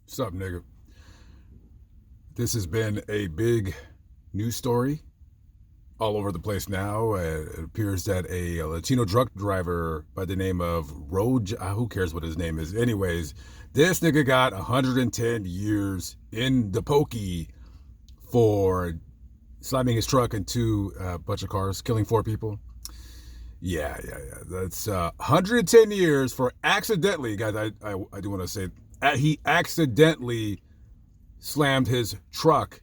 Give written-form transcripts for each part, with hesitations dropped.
What's up, nigga? This has been a big news story all over the place now. It appears that a Latino truck driver by the name of who cares what his name is? Anyways, this nigga got 110 years in the pokey for slamming his truck into a bunch of cars, killing 4 people. Yeah. That's 110 years for accidentally, guys. I do want to say he accidentally slammed his truck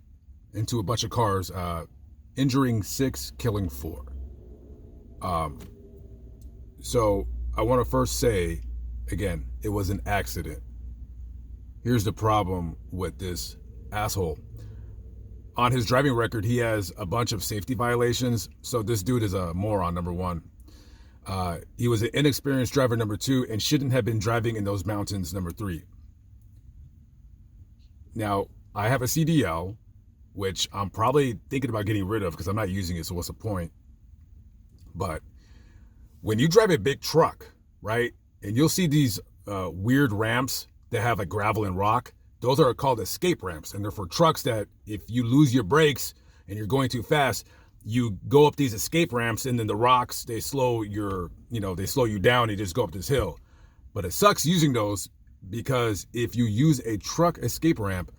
into a bunch of cars, injuring 6, killing 4. Um, so I want to first say, again, it was an accident. Here's the problem with this asshole. On his driving record, he has a bunch of safety violations. So this dude is a moron, number one. He was an inexperienced driver, number 2, and shouldn't have been driving in those mountains, number 3. Now, I have a CDL, which I'm probably thinking about getting rid of because I'm not using it, so what's the point? But when you drive a big truck, right, and you'll see these weird ramps that have like gravel and rock, those are called escape ramps, and they're for trucks that if you lose your brakes and you're going too fast, you go up these escape ramps, and then the rocks, they slow you down, and you just go up this hill. But it sucks using those because if you use a truck escape ramp,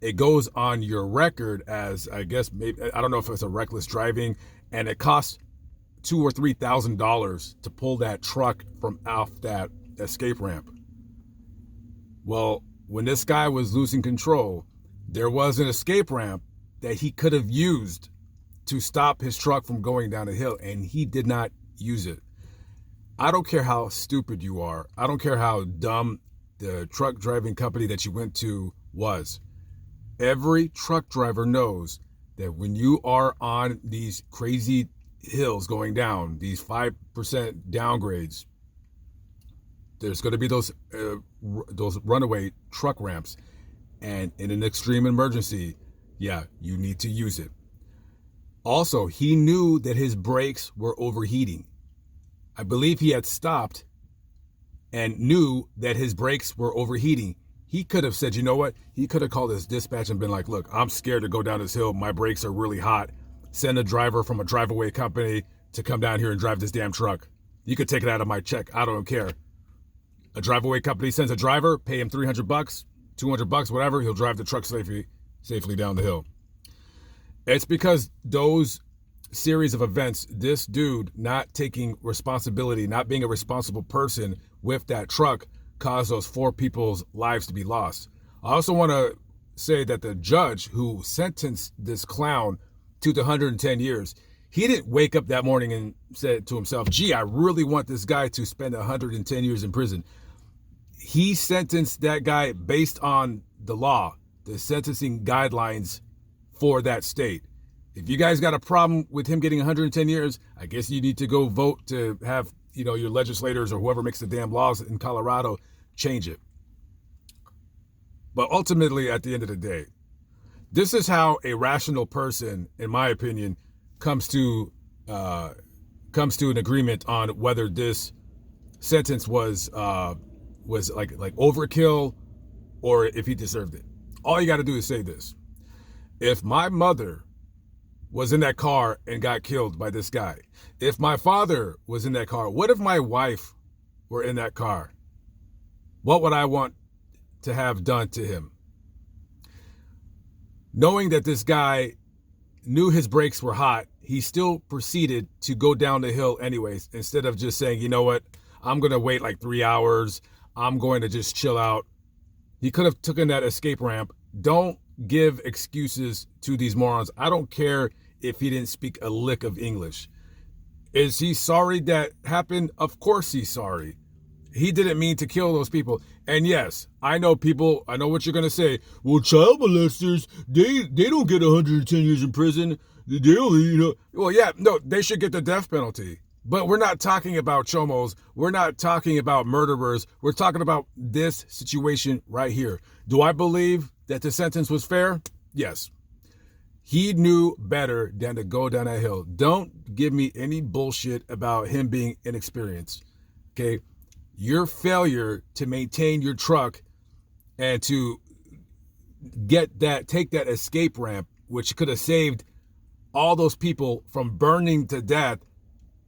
it goes on your record as, I guess, maybe, I don't know if it's a reckless driving, and it costs $2,000 or $3,000 to pull that truck from off that escape ramp. Well, when this guy was losing control, there was an escape ramp that he could have used to stop his truck from going down a hill, and he did not use it. I don't care how stupid you are. I don't care how dumb the truck driving company that you went to was. Every truck driver knows that when you are on these crazy hills going down, these 5% downgrades, there's going to be those runaway truck ramps. And in an extreme emergency, yeah, you need to use it. Also, he knew that his brakes were overheating. I believe he had stopped and knew that his brakes were overheating. He could have said, you know what? He could have called his dispatch and been like, look, I'm scared to go down this hill. My brakes are really hot. Send a driver from a drive-away company to come down here and drive this damn truck. You could take it out of my check. I don't care. A drive-away company sends a driver, pay him $300, $200, whatever. He'll drive the truck safely down the hill. It's because those series of events, this dude not taking responsibility, not being a responsible person with that truck, caused those 4 people's lives to be lost. I also want to say that the judge who sentenced this clown to the 110 years, he didn't wake up that morning and said to himself, gee, I really want this guy to spend 110 years in prison. He sentenced that guy based on the law, the sentencing guidelines for that state. If you guys got a problem with him getting 110 years, I guess you need to go vote to have, your legislators or whoever makes the damn laws in Colorado change it. But ultimately, at the end of the day, this is how a rational person, in my opinion, comes to an agreement on whether this sentence was like overkill or if he deserved it. All you got to do is say this: if my mother was in that car and got killed by this guy, if my father was in that car, what if my wife were in that car? What would I want to have done to him? Knowing that this guy knew his brakes were hot, he still proceeded to go down the hill anyways, instead of just saying, you know what, I'm going to wait like 3 hours. I'm going to just chill out. He could have taken that escape ramp. Don't give excuses to these morons. I don't care if he didn't speak a lick of English. Is he sorry that happened? Of course he's sorry. He didn't mean to kill those people. And yes, I know what you're going to say. Well, child molesters, they don't get 110 years in prison. They only, Well, yeah, no, they should get the death penalty. But we're not talking about chomos. We're not talking about murderers. We're talking about this situation right here. Do I believe that the sentence was fair? Yes. He knew better than to go down that hill. Don't give me any bullshit about him being inexperienced. Okay? Your failure to maintain your truck and to take that escape ramp, which could have saved all those people from burning to death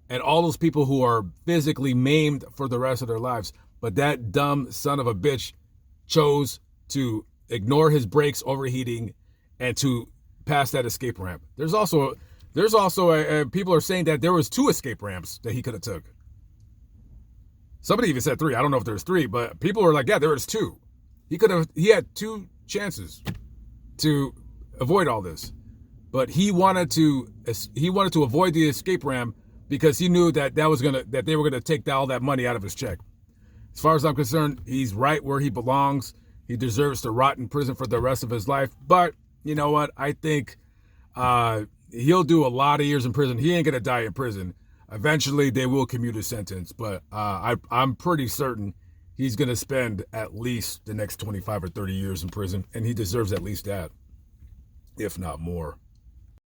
and all those people who are physically maimed for the rest of their lives. But that dumb son of a bitch chose to ignore his brakes overheating and to pass that escape ramp. There's also people are saying that there was 2 escape ramps that he could have took. Somebody even said 3. I don't know if there's 3, but people were like, yeah, there was 2. He had 2 chances to avoid all this. But he wanted to avoid the escape ramp because he knew that they were gonna take all that money out of his check. As far as I'm concerned, he's right where he belongs. He deserves to rot in prison for the rest of his life. But you know what? I think he'll do a lot of years in prison. He ain't gonna die in prison. Eventually, they will commute his sentence. But I'm pretty certain he's gonna spend at least the next 25 or 30 years in prison, and he deserves at least that, if not more.